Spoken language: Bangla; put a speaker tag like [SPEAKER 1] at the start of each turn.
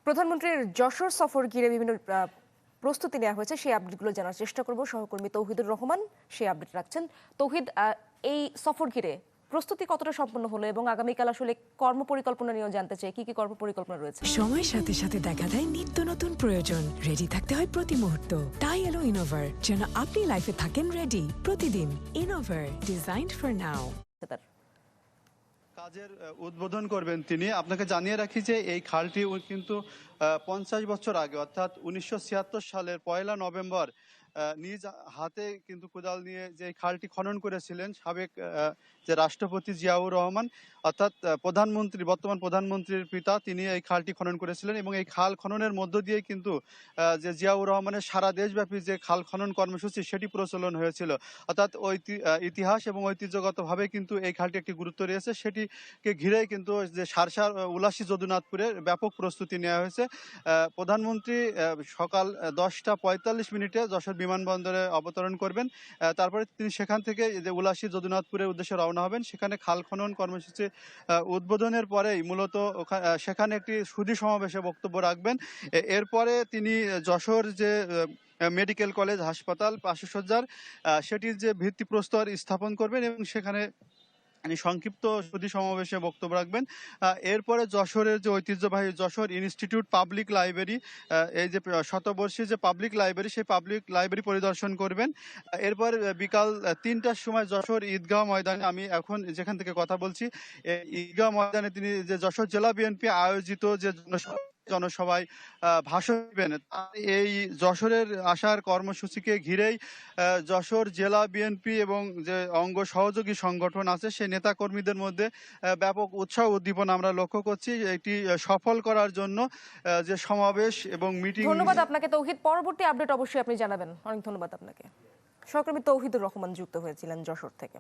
[SPEAKER 1] প্রধানমন্ত্রীর যশোর সফর ঘিরে বিভিন্ন প্রস্তুতি নেওয়া হয়েছে, সেই আপডেটগুলো জানার চেষ্টা করব। সহকর্মী তৌহিদুর রহমান সেই আপডেট রাখছেন। তৌহিদ, এই সফর ঘিরে প্রস্তুতি কতটা সম্পন্ন হলো এবং আগামীকাল আসলে কর্মপরিকল্পনা নিয়েও জানতে চাই, কি কি কর্মপরিকল্পনা রয়েছে?
[SPEAKER 2] সময়ের সাথে সাথে দেখা দেয় নিত্য নতুন প্রয়োজন। রেডি থাকতে হয় প্রতি মুহূর্ত। তাই এলো ইনোভার, যেন আপনি লাইফে থাকেন রেডি প্রতিদিন। Innova, designed for now.
[SPEAKER 3] কাজের উদ্বোধন করবেন তিনি। আপনাকে জানিয়ে রাখি যে এই খালটি কিন্তু 50 বছর আগে অর্থাৎ 1976 সালের 1 নভেম্বর নিজ হাতে কিন্তু কোদাল নিয়ে যে খালটি খনন করেছিলেন সাবেক যে রাষ্ট্রপতি জিয়াউর রহমান, অর্থাৎ বর্তমান প্রধানমন্ত্রীর পিতা, তিনি এই খালটি খনন করেছিলেন এবং এই খাল খননের মধ্য দিয়ে কিন্তু যে জিয়াউর রহমানের সারা দেশব্যাপী যে খাল খনন কর্মসূচি সেটি প্রচলন হয়েছিল। অর্থাৎ ইতিহাস এবং ঐতিহ্যগতভাবে কিন্তু এই খালটি একটি গুরুত্ব রয়েছে, সেটিকে ঘিরেই কিন্তু যে সারসার উলাসী যদুনাথপুরে ব্যাপক প্রস্তুতি নেওয়া হয়েছে। প্রধানমন্ত্রী সকাল 10:45 যশোর বিমানবন্দরে অবতরণ করবেন। তারপরে তিনি সেখান থেকে যে উলাসী যদুনাথপুরের উদ্দেশ্যে রওনা হবেন। সেখানে খাল খনন কর্মসূচি উদ্বোধনের পরেই মূলত সেখানে একটি সুধী সমাবেশে বক্তব্য রাখবেন। এরপরে তিনি যশোর যে মেডিকেল কলেজ হাসপাতাল 500 শয্যার সেটির যে ভিত্তিপ্রস্তর স্থাপন করবেন এবং সেখানে সংক্ষিপ্ত সুধী সমাবেশে বক্তব্য রাখবেন। এরপরে যশোরের যে ঐতিহ্যবাহী যশোর ইনস্টিটিউট পাবলিক লাইব্রেরি, এই যে শতবর্ষী যে পাবলিক লাইব্রেরি, সেই পাবলিক লাইব্রেরি পরিদর্শন করবেন। এরপর বিকাল 3টার সময় যশোর ঈদগাহ ময়দানে, আমি এখন যেখান থেকে কথা বলছি, ঈদগাহ ময়দানে তিনি যে যশোর জেলা বিএনপি আয়োজিত যে জনসভায় ভাষণ দিবেন। এই যশোরের আসার কর্মসূচিকে ঘিরেই যশোর জেলা বিএনপি এবং যে অঙ্গ সহযোগী সংগঠন আছে সেই নেতা কর্মীদের মধ্যে ব্যাপক উৎসাহ উদ্দীপনা আমরা লক্ষ্য করছি। এটি সফল করার জন্য যে সমাবেশ এবং মিটিং।
[SPEAKER 1] ধন্যবাদ আপনাকে তৌহিদ, পরবর্তী আপডেট অবশ্যই আপনি জানাবেন। অনেক ধন্যবাদ আপনাকে। সহকর্মী তৌহিদুর রহমান যুক্ত হয়েছিলেন যশোর থেকে।